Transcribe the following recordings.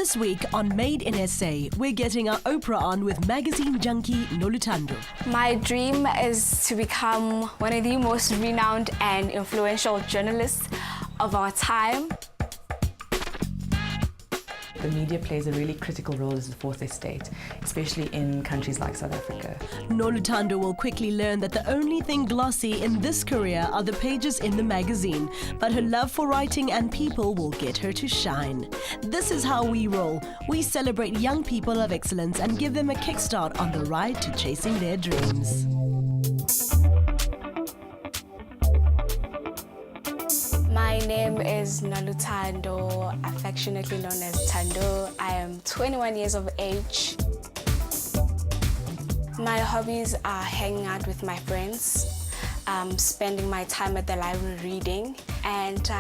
This week on Made in SA, we're getting our Oprah on with magazine junkie Noluthando. My dream is to become one of the most renowned and influential journalists of our time. The media plays a really critical role as the fourth estate, especially in countries like South Africa. Noluthando will quickly learn that the only thing glossy in this career are the pages in the magazine, but her love for writing and people will get her to shine. This is how we roll. We celebrate young people of excellence and give them a kickstart on the ride to chasing their dreams. My name is Noluthando, affectionately known as Thando. I am 21 years of age. My hobbies are hanging out with my friends, spending my time at the library reading, and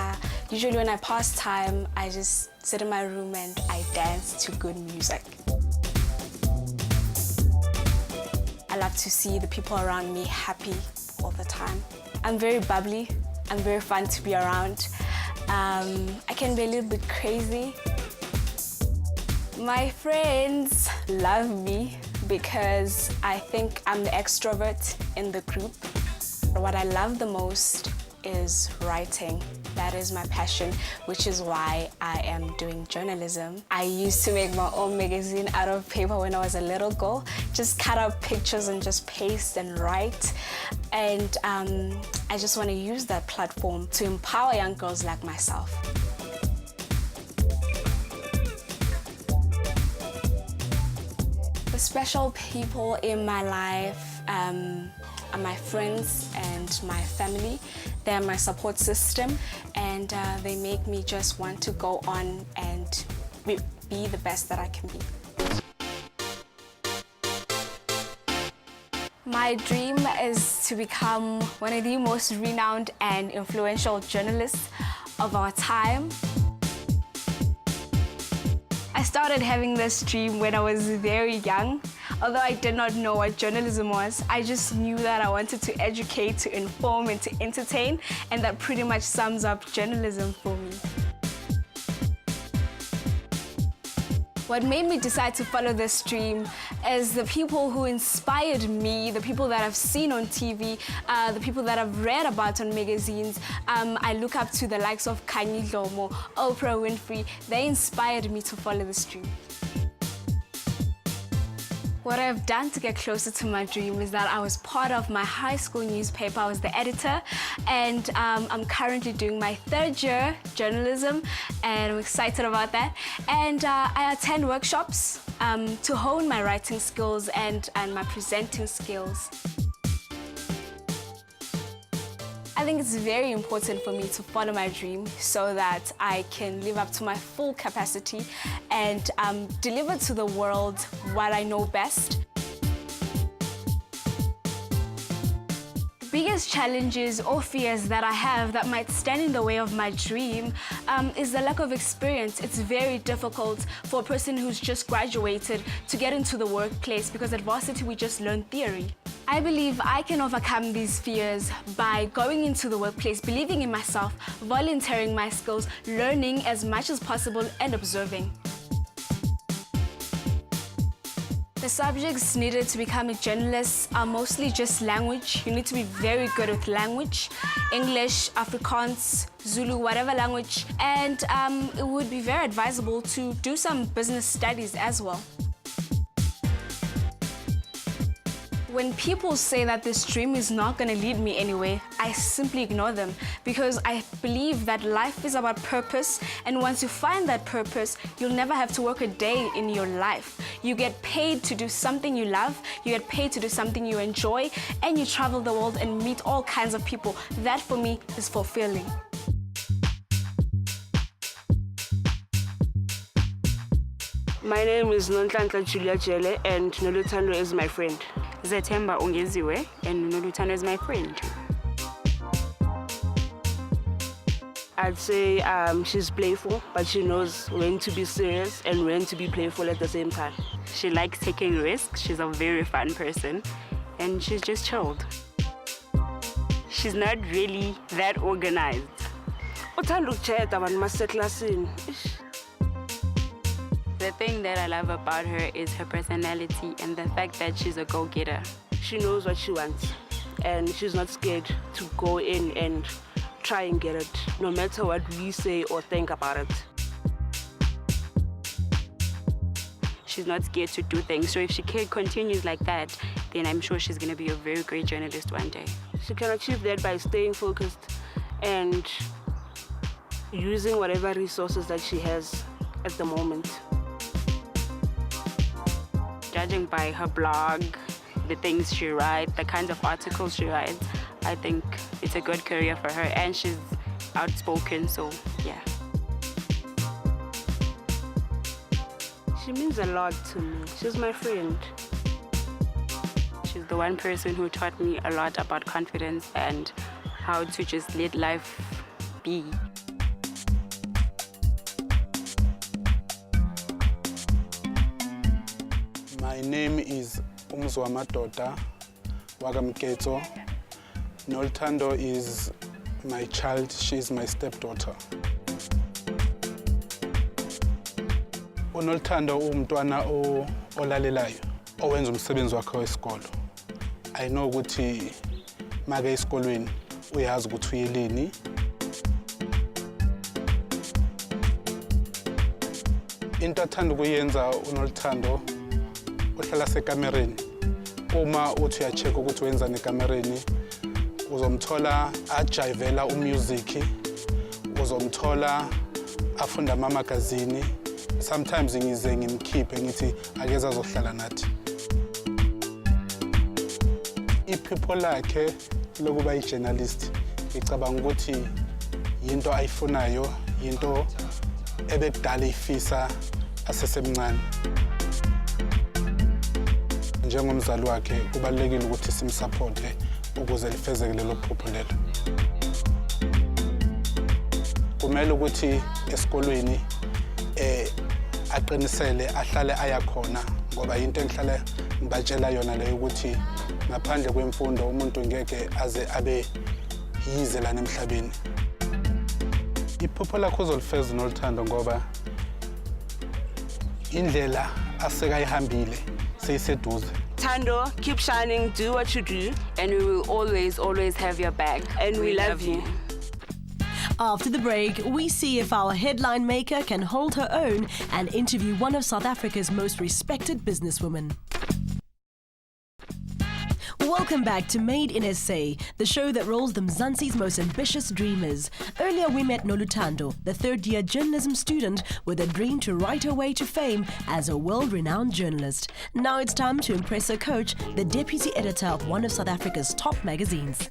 usually when I pass time, I just sit in my room and I dance to good music. I love to see the people around me happy all the time. I'm very bubbly. I'm very fun to be around. I can be a little bit crazy. My friends love me because I think I'm the extrovert in the group. What I love the most is writing. That is my passion, which is why I am doing journalism. I used to make my own magazine out of paper when I was a little girl. Just cut out pictures and just paste and write. And I just want to use that platform to empower young girls like myself. The special people in my life are my friends and my family. They're my support system, and they make me just want to go on and be the best that I can be. My dream is to become one of the most renowned and influential journalists of our time. I started having this dream when I was very young. Although I did not know what journalism was, I just knew that I wanted to educate, to inform, and to entertain, and that pretty much sums up journalism for me. What made me decide to follow this dream is the people who inspired me, the people that I've seen on TV, the people that I've read about on magazines. I look up to the likes of Kanye Dlomo, Oprah Winfrey. They inspired me to follow this dream. What I've done to get closer to my dream is that I was part of my high school newspaper. I was the editor, and I'm currently doing my third year journalism, and I'm excited about that. And I attend workshops to hone my writing skills and my presenting skills. I think it's very important for me to follow my dream so that I can live up to my full capacity and deliver to the world what I know best. The biggest challenges or fears that I have that might stand in the way of my dream is the lack of experience. It's very difficult for a person who's just graduated to get into the workplace because at varsity we just learn theory. I believe I can overcome these fears by going into the workplace, believing in myself, volunteering my skills, learning as much as possible, and observing. The subjects needed to become a journalist are mostly just language. You need to be very good with language, English, Afrikaans, Zulu, whatever language. And it would be very advisable to do some business studies as well. When people say that this dream is not going to lead me anywhere, I simply ignore them because I believe that life is about purpose, and once you find that purpose, you'll never have to work a day in your life. You get paid to do something you love, you get paid to do something you enjoy, and you travel the world and meet all kinds of people. That for me is fulfilling. My name is Noluthando Julia Jele, and Noluthando is my friend. Zethemba Ungeziwe, and Noluthando is my friend. I'd say she's playful, but she knows when to be serious and when to be playful at the same time. She likes taking risks. She's a very fun person, and she's just chilled. She's not really that organized. The thing that I love about her is her personality and the fact that she's a go-getter. She knows what she wants and she's not scared to go in and try and get it, no matter what we say or think about it. She's not scared to do things, so if she continues like that, then I'm sure she's going to be a very great journalist one day. She can achieve that by staying focused and using whatever resources that she has at the moment. Judging by her blog, the things she writes, the kinds of articles she writes, I think it's a good career for her, and she's outspoken, so yeah. She means a lot to me. She's my friend. She's the one person who taught me a lot about confidence and how to just let life be. My name is Noluthando Wagamketo. Noluthando is my child. She's my stepdaughter. Noluthando umntwana olalelayo owenza umsebenzi wakhe wesikolo. I know ukuthi make esikolweni uyazi ukuthi uyelini. Into athanda ukuyenza uNoluthando uhlala sekamereni. Uma uthi uya-check ukuthi wenza nekamereni, uzomthola ajayivela umusic, uzomthola afunda amamagazini. Sometimes ngize ngimkhiphe ngithi akeze azohlala nathi. Iphupho lakhe lokuba yi-journalist ngicabanga ukuthi yinto ayifunayo, yinto ebekudala ifisa asesemncane. Njengomzali wakhe kubalulekile ukuthi simsupporte ukuze lifezeke lelo phupho lelo. Kumele ukuthi esikolweni aqinisele ahlale ayakhona ngoba into engihlala ngibatshela yona leyo ukuthi ngaphandle kwemfundo umuntu ngeke aze abe yize lana emhlabeni. Iphupho lakho uzolifeza uNoluthando ngoba indlela asekayihambile seyiseduze. Thando, keep shining, do what you do, and we will always, always have your back. And we love you. After the break, we see if our headline maker can hold her own and interview one of South Africa's most respected businesswomen. Welcome back to Made in SA, the show that rolls the Mzansi's most ambitious dreamers. Earlier we met Noluthando, the third-year journalism student with a dream to write her way to fame as a world-renowned journalist. Now it's time to impress her coach, the deputy editor of one of South Africa's top magazines.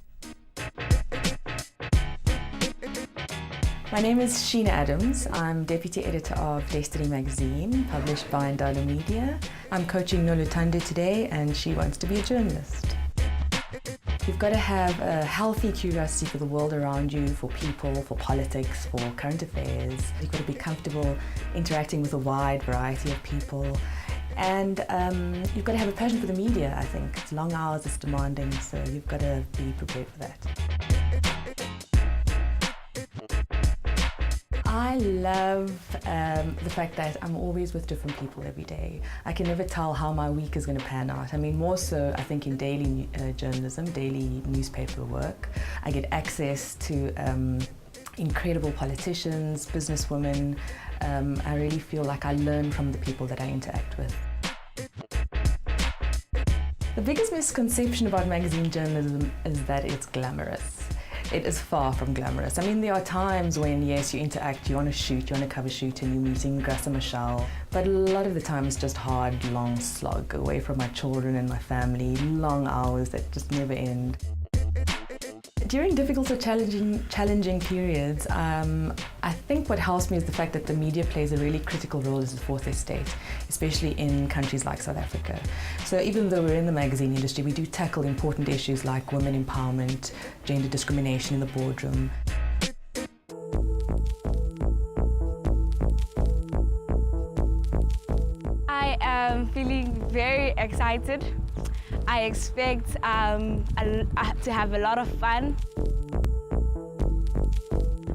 My name is Sheena Adams. I'm deputy editor of Destiny magazine, published by Ndalo Media. I'm coaching Noluthando today, and she wants to be a journalist. You've got to have a healthy curiosity for the world around you, for people, for politics, for current affairs. You've got to be comfortable interacting with a wide variety of people. And you've got to have a passion for the media, I think. It's long hours, it's demanding, so you've got to be prepared for that. I love the fact that I'm always with different people every day. I can never tell how my week is going to pan out. I mean, more so I think in daily journalism, daily newspaper work. I get access to incredible politicians, businesswomen. I really feel like I learn from the people that I interact with. The biggest misconception about magazine journalism is that it's glamorous. It is far from glamorous. I mean, there are times when, yes, you interact, you're on a shoot, you're on a cover shoot and you're meeting Grasa Michelle, but a lot of the time it's just hard, long slog, away from my children and my family, long hours that just never end. During difficult or challenging periods, I think what helps me is the fact that the media plays a really critical role as the fourth estate, especially in countries like South Africa. So even though we're in the magazine industry, we do tackle important issues like women empowerment, gender discrimination in the boardroom. I am feeling very excited. I expect to have a lot of fun.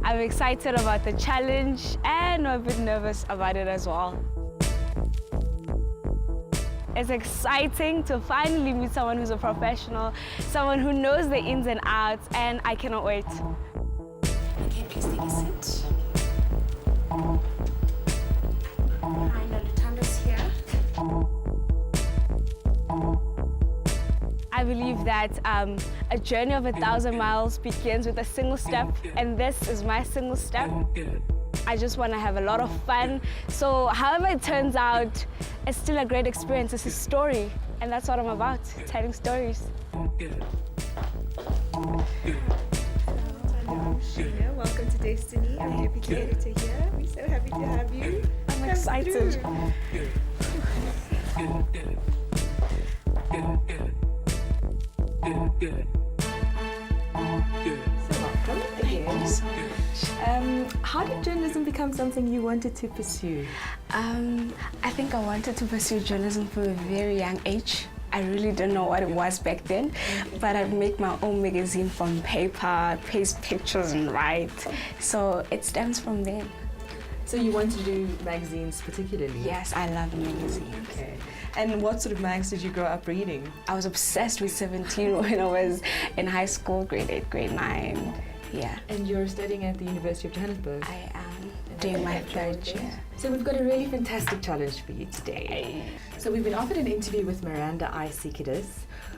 I'm excited about the challenge and a bit nervous about it as well. It's exciting to finally meet someone who's a professional, someone who knows the ins and outs, and I cannot wait. Okay, please take a seat. Hi, Noluthando's here. I believe that a journey of 1,000 miles begins with a single step, and this is my single step. I just want to have a lot of fun. So however it turns out, it's still a great experience. It's a story, and that's what I'm about, telling stories. Welcome to Destiny. I'm Deputy Editor here. We're so happy to have you. I'm excited. So welcome again. How did journalism become something you wanted to pursue? I think I wanted to pursue journalism from a very young age. I really don't know what it was back then, but I'd make my own magazine from paper, paste pictures and write. So it stems from then. So you want to do magazines particularly? Yes, I love magazines. Okay. And what sort of mags did you grow up reading? I was obsessed with 17 when I was in high school, grade 8, grade 9. Yeah. And you're studying at the University of Johannesburg? I am doing my third year. So we've got a really fantastic challenge for you today. So we've been offered an interview with Miranda s02e22,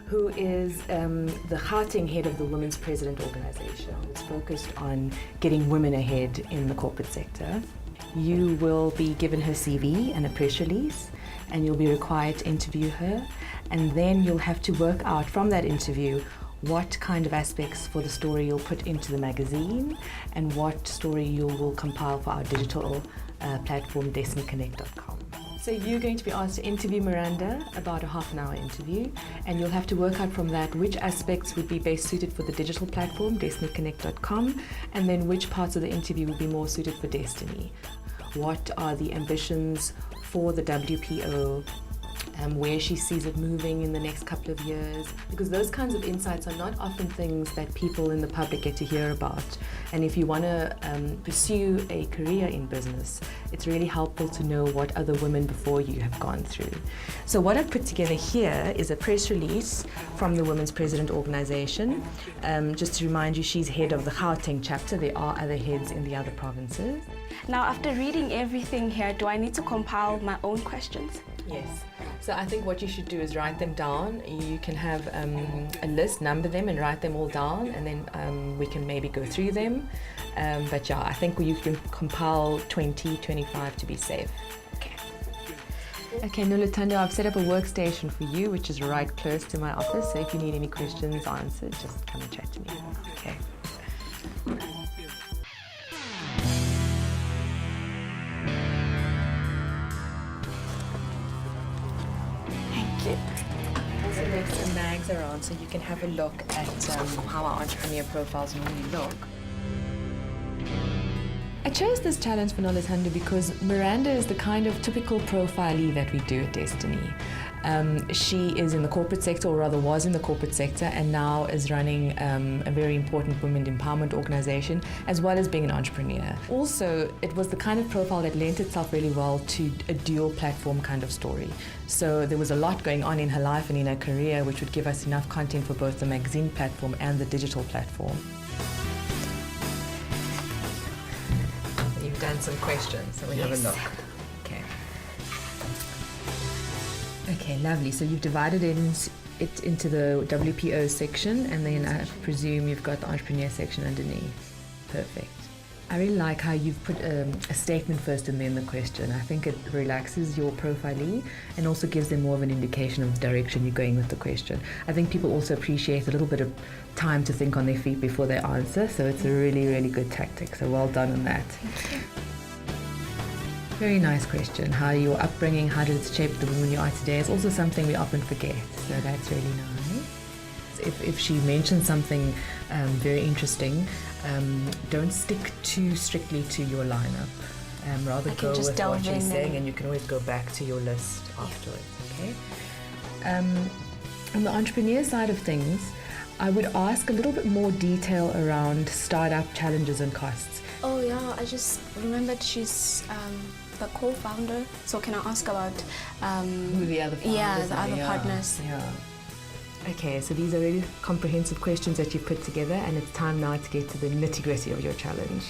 who is the Gauteng head of the Women's President Organization. It's focused on getting women ahead in the corporate sector. You will be given her CV and a press release, and you'll be required to interview her, and then you'll have to work out from that interview what kind of aspects for the story you'll put into the magazine and what story you will compile for our digital platform destinyconnect.com. So you're going to be asked to interview Miranda, about a half-an-hour interview, and you'll have to work out from that which aspects would be best suited for the digital platform destinyconnect.com, and then which parts of the interview would be more suited for Destiny. What are the ambitions for the WPO, where she sees it moving in the next couple of years, because those kinds of insights are not often things that people in the public get to hear about. And if you want to pursue a career in business, it's really helpful to know what other women before you have gone through. So what I've put together here is a press release from the Women's President Organization. Just to remind you, she's head of the Gauteng chapter. There are other heads in the other provinces. Now, after reading everything here, do I need to compile my own questions? Yes. So I think what you should do is write them down. You can have a list, number them and write them all down, and then we can maybe go through them. But yeah, I think you can compile 20, 25 to be safe. Okay. Okay, Noluthando, I've set up a workstation for you, which is right close to my office. So if you need any questions answered, just come and chat to me. Okay. Also left some mags around so you can have a look at how our entrepreneur profiles normally look. I chose this challenge for Noluthando because Miranda is the kind of typical profilee that we do at Destiny. She is in the corporate sector, or rather was in the corporate sector, and now is running a very important women empowerment organization, as well as being an entrepreneur. Also, it was the kind of profile that lent itself really well to a dual platform kind of story. So there was a lot going on in her life and in her career, which would give us enough content for both the magazine platform and the digital platform. You've done some questions, so we have a look. Okay. Okay, lovely. So you've divided it into the WPO section, and then I presume you've got the entrepreneur section underneath. Perfect. I really like how you've put a statement first and then the question. I think it relaxes your profilee and also gives them more of an indication of the direction you're going with the question. I think people also appreciate a little bit of time to think on their feet before they answer, so it's a really, really good tactic. So well done on that. Thank you. Very nice question. How your upbringing, how did it shape the woman you are today, is also something we often forget. So that's really nice. If she mentions something very interesting, don't stick too strictly to your lineup. Rather go with what she's saying, and you can always go back to your list afterwards. Okay. On the entrepreneur side of things, I would ask a little bit more detail around startup challenges and costs. Oh yeah, I just remembered she's the co-founder. So can I ask about Who the other founders yeah, the are, other partners? Yeah. Okay, so these are really comprehensive questions that you've put together, and it's time now to get to the nitty-gritty of your challenge.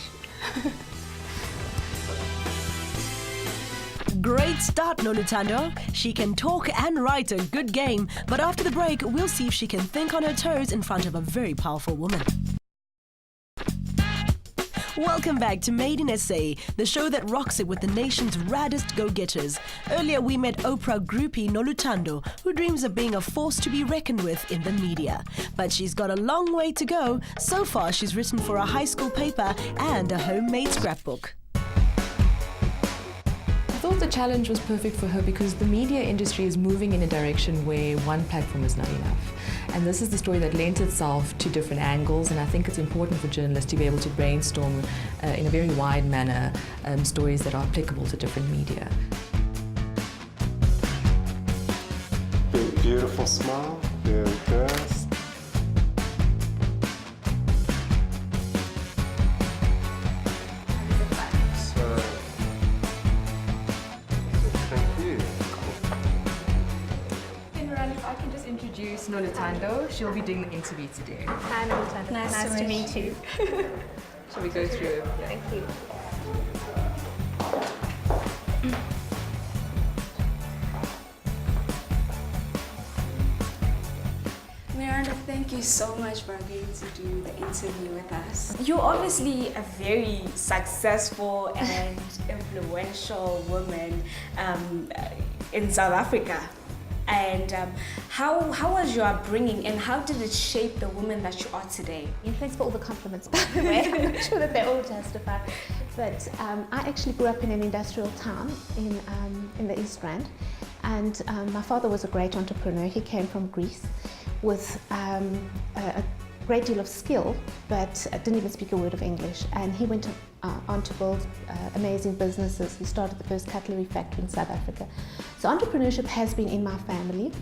Great start, Noluthando. She can talk and write a good game, but after the break, we'll see if she can think on her toes in front of a very powerful woman. Welcome back to Made in SA, the show that rocks it with the nation's raddest go-getters. Earlier, we met Oprah groupie Noluthando, who dreams of being a force to be reckoned with in the media. But she's got a long way to go. So far, she's written for a high school paper and a homemade scrapbook. I thought the challenge was perfect for her because the media industry is moving in a direction where one platform is not enough. And this is the story that lent itself to different angles, and I think it's important for journalists to be able to brainstorm in a very wide manner stories that are applicable to different media. Big, beautiful smile, very good. Introduce Noluthando. She'll be doing the interview today. Hi, Noluthando. Nice to meet you. Shall we go through? Thank you. Miranda, thank you so much for agreeing to do the interview with us. You're obviously a very successful and influential woman in South Africa. And how was your upbringing, and how did it shape the woman that you are today? Thanks for all the compliments, by the way. I'm not sure that they're all justified. But I actually grew up in an industrial town in the East Rand. And my father was a great entrepreneur. He came from Greece with a great deal of skill, but didn't even speak a word of English. And he went on to build amazing businesses. He started the first cutlery factory in South Africa. So entrepreneurship has been in my family,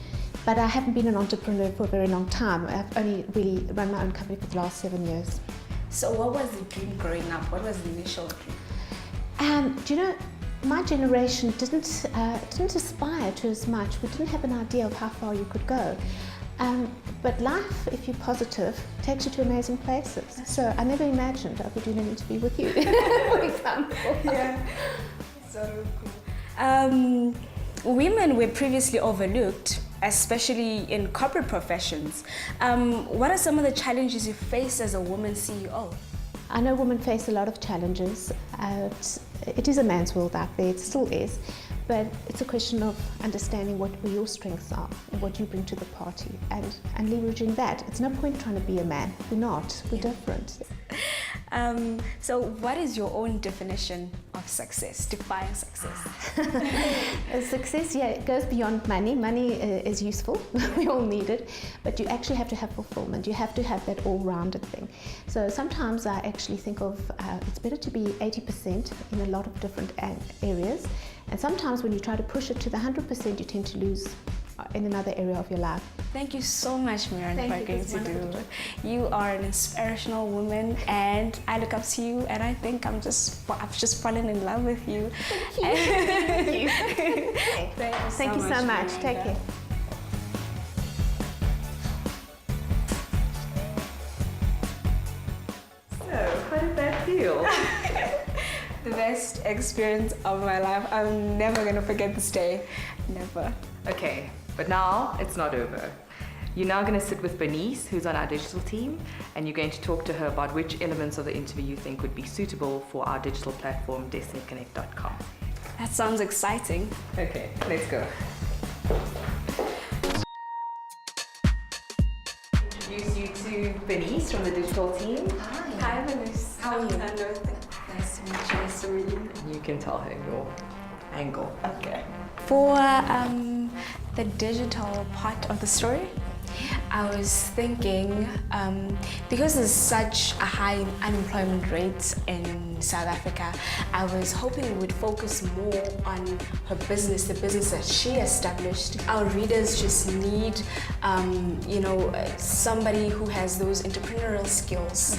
but I haven't been an entrepreneur for a very long time. I've only really run my own company for the last 7 years. So what was the dream growing up? What was the initial dream? Do you know, my generation didn't aspire to as much. We didn't have an idea of how far you could go. But life, if you're positive, takes you to amazing places. So I never imagined I would do an interview with you, for example. Yeah, so cool. Women were previously overlooked, especially in corporate professions. What are some of the challenges you face as a woman CEO? I know women face a lot of challenges. It is a man's world out there, it still is. But it's a question of understanding what your strengths are and what you bring to the party and leveraging that. It's no point trying to be a man. We're not. We're different. So what is your own definition of success? Define success. Success, yeah, it goes beyond money. Money is useful. We all need it. But you actually have to have fulfillment. You have to have that all-rounded thing. So sometimes I actually think of it's better to be 80% in a lot of different areas. And sometimes when you try to push it to the 100%, you tend to lose in another area of your life. Thank you so much, Miranda, for agreeing to do it. Job. You are an inspirational woman, and I look up to you, and I think I've just fallen in love with you. Thank you. Thank you so much. Miranda. Take care. So, how did that feel? The best experience of my life. I'm never going to forget this day. Never. Okay, but now it's not over. You're now going to sit with Bernice, who's on our digital team, and you're going to talk to her about which elements of the interview you think would be suitable for our digital platform, destinyconnect.com. That sounds exciting. Okay, let's go. Introduce you to Bernice from the digital team. Hi, Vanessa. How are you? Nice to meet you. Nice to meet you. You can tell her your angle. Okay. For the digital part of the story, I was thinking, because there's such a high unemployment rate in South Africa, I was hoping we would focus more on her business, the business that she established. Our readers just need, somebody who has those entrepreneurial skills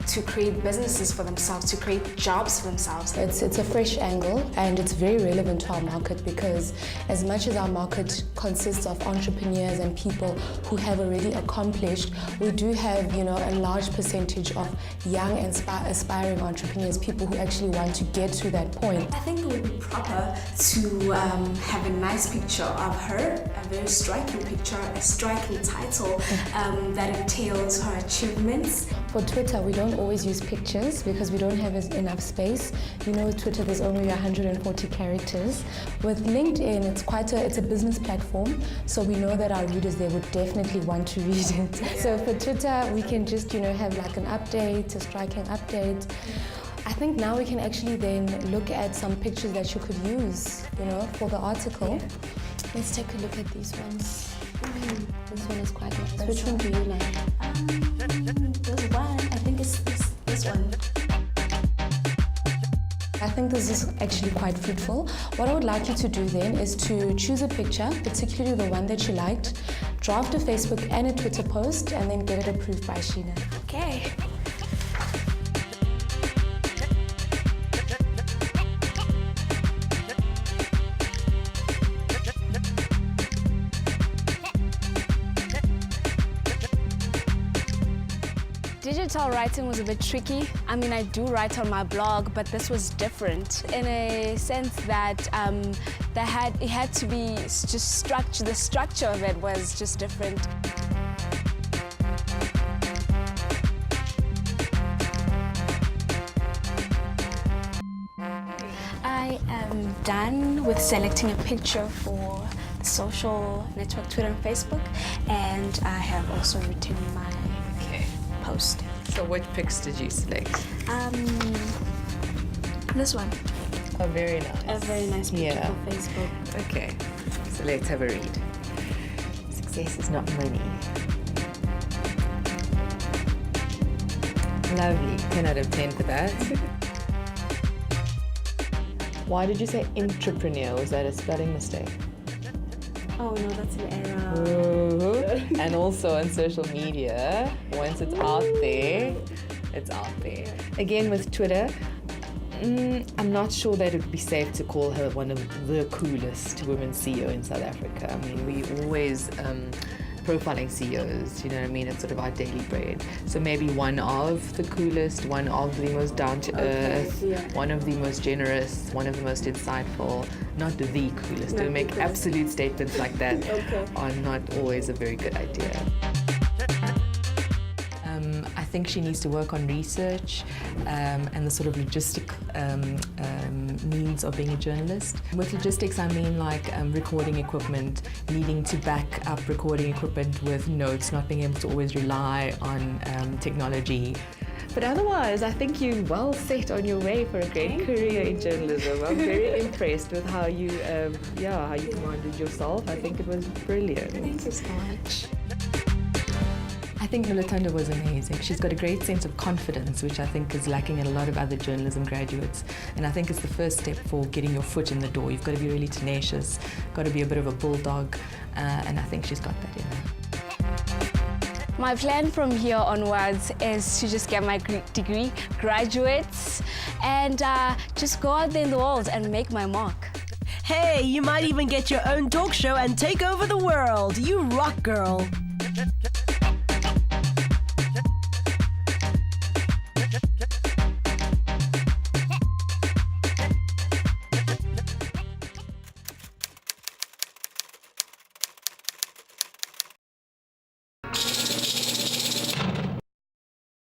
to create businesses for themselves, to create jobs for themselves. It's a fresh angle, and it's very relevant to our market, because as much as our market consists of entrepreneurs and people who have already accomplished, we do have, a large percentage of young and aspiring entrepreneurs, people who actually want to get to that point. I think it would be proper to have a nice picture of her, a very striking picture, a striking title that entails her achievements. For Twitter, we don't always use pictures because we don't have enough space. With Twitter, there's only 140 characters. With LinkedIn, it's a business platform, so we know that our readers there would definitely want to read it. Yeah. So for Twitter, we can just, have like an update, a striking update. I think now we can actually then look at some pictures that you could use, for the article. Yeah. Let's take a look at these ones. This one is quite nice. Which one do you like? There's one. I think it's this one. I think this is actually quite fruitful. What I would like you to do then is to choose a picture, particularly the one that you liked, draft a Facebook and a Twitter post, and then get it approved by Sheena. Okay. Digital writing was a bit tricky. I do write on my blog, but this was different in a sense that it had to be just structure. The structure of it was just different. I am done with selecting a picture for the social network Twitter and Facebook, and I have also written my post. So what pics did you select? This one. Oh, very nice. A very nice picture for Facebook. Okay, so let's have a read. Success is not money. Lovely, 10 out of 10 for that. Why did you say entrepreneur? Was that a spelling mistake? Oh no, that's an error. And also on social media, once it's out there, it's out there. Again with Twitter, I'm not sure that it would be safe to call her one of the coolest women CEO in South Africa. We always profiling CEOs, it's sort of our daily bread. So maybe one of the coolest, one of the most down-to-earth, one of the most generous, one of the most insightful, not the coolest. To make absolute statements like that are not always a very good idea. I think she needs to work on research and the sort of logistic means of being a journalist. With logistics, I mean like recording equipment, needing to back up recording equipment with notes, not being able to always rely on technology. But otherwise, I think you're well set on your way for a great career in journalism. I'm very impressed with how you commanded yourself. I think it was brilliant. Thank you so much. I think Noluthando was amazing. She's got a great sense of confidence, which I think is lacking in a lot of other journalism graduates. And I think it's the first step for getting your foot in the door. You've got to be really tenacious, got to be a bit of a bulldog, and I think she's got that in her. My plan from here onwards is to just get my degree, graduate, and just go out there in the world and make my mark. Hey, you might even get your own talk show and take over the world. You rock, girl.